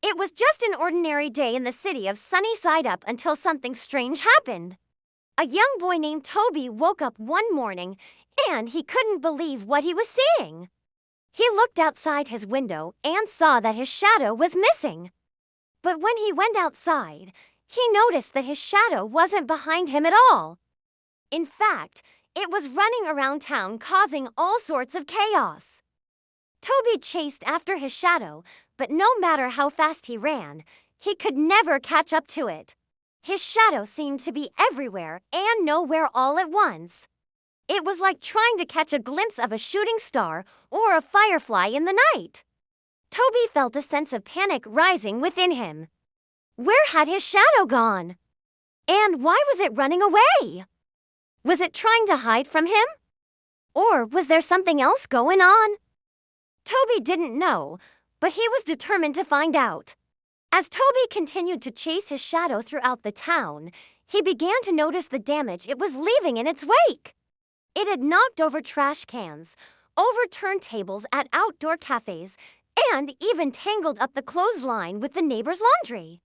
It was just an ordinary day in the city of Sunny Side Up until something strange happened. A young boy named Toby woke up one morning and he couldn't believe what he was seeing. He looked outside his window and saw that his shadow was missing. But when he went outside, he noticed that his shadow wasn't behind him at all. In fact, it was running around town causing all sorts of chaos. Toby chased after his shadow, but no matter how fast he ran, he could never catch up to it. His shadow seemed to be everywhere and nowhere all at once. It was like trying to catch a glimpse of a shooting star or a firefly in the night. Toby felt a sense of panic rising within him. Where had his shadow gone? And why was it running away? Was it trying to hide from him? Or was there something else going on? Toby didn't know, but he was determined to find out. As Toby continued to chase his shadow throughout the town, he began to notice the damage it was leaving in its wake. It had knocked over trash cans, overturned tables at outdoor cafes, and even tangled up the clothesline with the neighbor's laundry.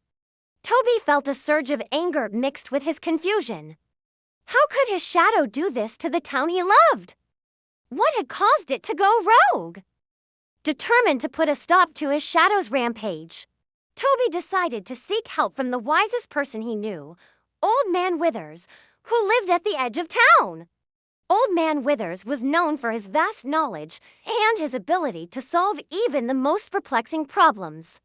Toby felt a surge of anger mixed with his confusion. How could his shadow do this to the town he loved? What had caused it to go rogue? Determined to put a stop to his shadow's rampage, Toby decided to seek help from the wisest person he knew, Old Man Withers, who lived at the edge of town. Old Man Withers was known for his vast knowledge and his ability to solve even the most perplexing problems.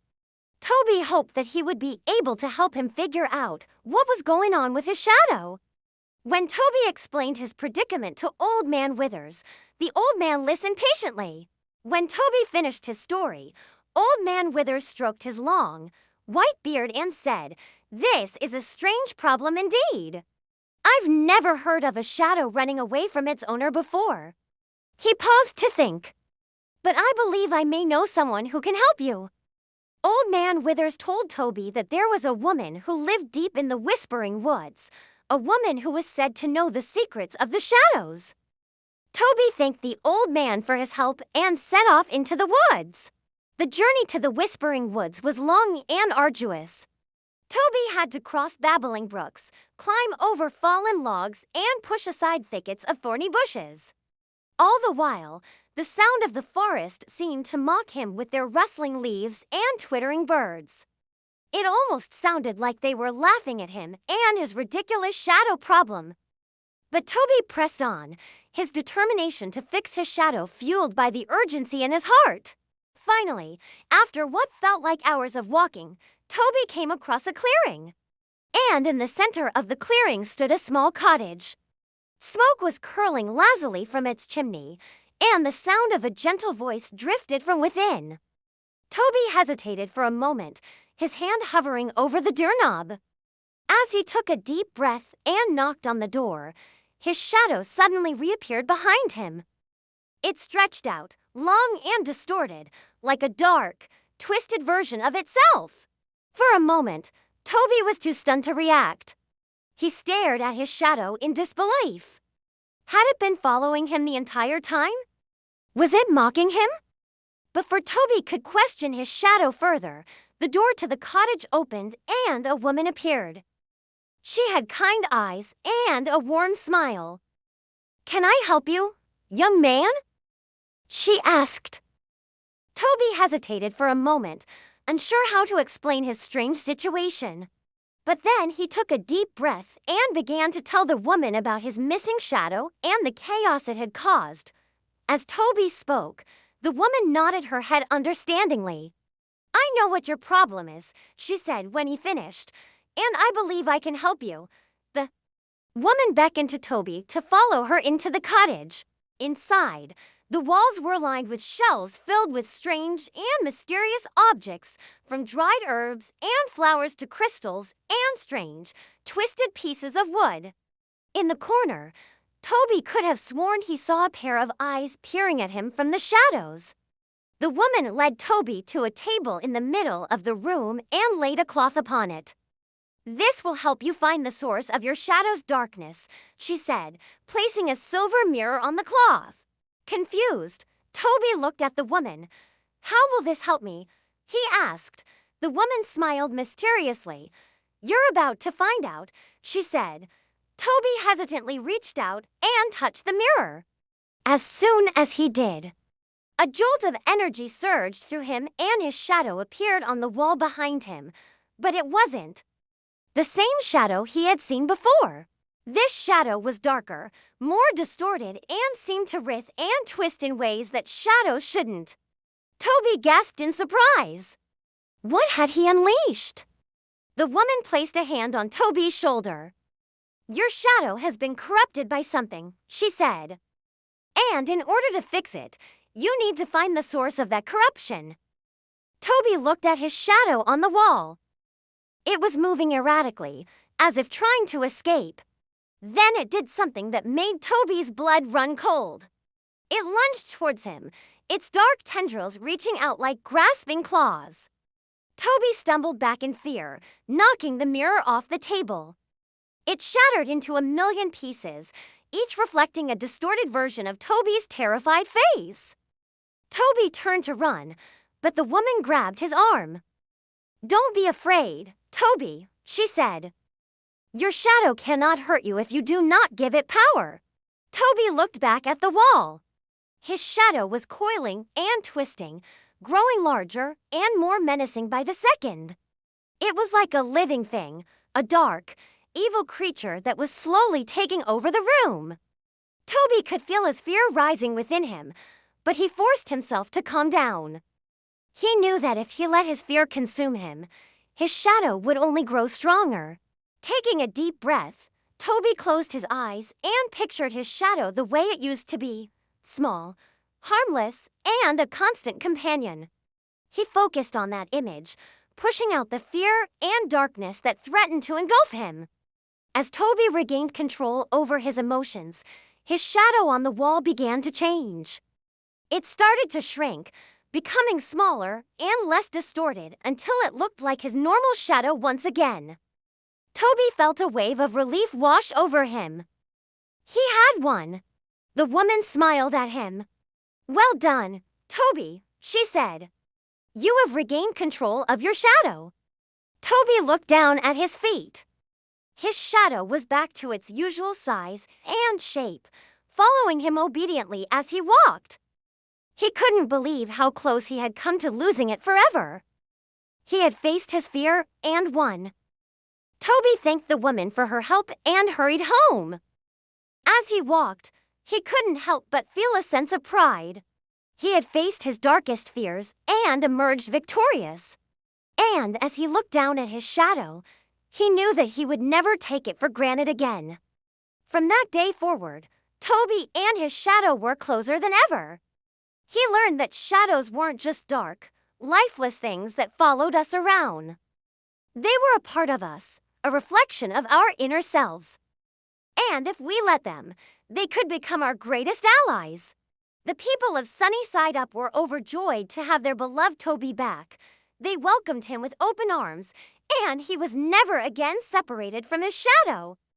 Toby hoped that he would be able to help him figure out what was going on with his shadow. When Toby explained his predicament to Old Man Withers, the old man listened patiently. When Toby finished his story, Old Man Withers stroked his long, white beard and said, "This is a strange problem indeed. I've never heard of a shadow running away from its owner before." He paused to think. "But I believe I may know someone who can help you." Old Man Withers told Toby that there was a woman who lived deep in the Whispering Woods, a woman who was said to know the secrets of the shadows. Toby thanked the old man for his help and set off into the woods. The journey to the Whispering Woods was long and arduous. Toby had to cross babbling brooks, climb over fallen logs, and push aside thickets of thorny bushes. All the while, the sound of the forest seemed to mock him with their rustling leaves and twittering birds. It almost sounded like they were laughing at him and his ridiculous shadow problem. But Toby pressed on, his determination to fix his shadow fueled by the urgency in his heart. Finally, after what felt like hours of walking, Toby came across a clearing. And in the center of the clearing stood a small cottage. Smoke was curling lazily from its chimney, and the sound of a gentle voice drifted from within. Toby hesitated for a moment, his hand hovering over the doorknob. As he took a deep breath and knocked on the door, his shadow suddenly reappeared behind him. It stretched out, long and distorted, like a dark, twisted version of itself. For a moment, Toby was too stunned to react. He stared at his shadow in disbelief. Had it been following him the entire time? Was it mocking him? Before Toby could question his shadow further, the door to the cottage opened and a woman appeared. She had kind eyes and a warm smile. "Can I help you, young man?" she asked. Toby hesitated for a moment, unsure how to explain his strange situation. But then he took a deep breath and began to tell the woman about his missing shadow and the chaos it had caused. As Toby spoke, the woman nodded her head understandingly. "I know what your problem is," she said when he finished, "and I believe I can help you." The woman beckoned to Toby to follow her into the cottage. Inside, the walls were lined with shelves filled with strange and mysterious objects, from dried herbs and flowers to crystals and strange, twisted pieces of wood. In the corner, Toby could have sworn he saw a pair of eyes peering at him from the shadows. The woman led Toby to a table in the middle of the room and laid a cloth upon it. "This will help you find the source of your shadow's darkness," she said, placing a silver mirror on the cloth. Confused, Toby looked at the woman. "How will this help me?" he asked, The woman smiled mysteriously. "You're about to find out," she said. Toby hesitantly reached out and touched the mirror. As soon as he did, a jolt of energy surged through him and his shadow appeared on the wall behind him. But it wasn't the same shadow he had seen before. This shadow was darker, more distorted, and seemed to writhe and twist in ways that shadows shouldn't. Toby gasped in surprise. What had he unleashed? The woman placed a hand on Toby's shoulder. "Your shadow has been corrupted by something," she said. "And in order to fix it, you need to find the source of that corruption." Toby looked at his shadow on the wall. It was moving erratically, as if trying to escape. Then it did something that made Toby's blood run cold. It lunged towards him, its dark tendrils reaching out like grasping claws. Toby stumbled back in fear, knocking the mirror off the table. It shattered into a million pieces, each reflecting a distorted version of Toby's terrified face. Toby turned to run, but the woman grabbed his arm. "Don't be afraid, Toby," she said. "Your shadow cannot hurt you if you do not give it power." Toby looked back at the wall. His shadow was coiling and twisting, growing larger and more menacing by the second. It was like a living thing, a dark, evil creature that was slowly taking over the room. Toby could feel his fear rising within him, but he forced himself to calm down. He knew that if he let his fear consume him, his shadow would only grow stronger. Taking a deep breath, Toby closed his eyes and pictured his shadow the way it used to be, small, harmless, and a constant companion. He focused on that image, pushing out the fear and darkness that threatened to engulf him. As Toby regained control over his emotions, his shadow on the wall began to change. It started to shrink, becoming smaller and less distorted until it looked like his normal shadow once again. Toby felt a wave of relief wash over him. He had won. The woman smiled at him. "Well done, Toby," she said. "You have regained control of your shadow." Toby looked down at his feet. His shadow was back to its usual size and shape, following him obediently as he walked. He couldn't believe how close he had come to losing it forever. He had faced his fear and won. Toby thanked the woman for her help and hurried home. As he walked, he couldn't help but feel a sense of pride. He had faced his darkest fears and emerged victorious. And as he looked down at his shadow, he knew that he would never take it for granted again. From that day forward, Toby and his shadow were closer than ever. He learned that shadows weren't just dark, lifeless things that followed us around. They were a part of us, a reflection of our inner selves. And if we let them, they could become our greatest allies. The people of Sunny Side Up were overjoyed to have their beloved Toby back. They welcomed him with open arms, and he was never again separated from his shadow.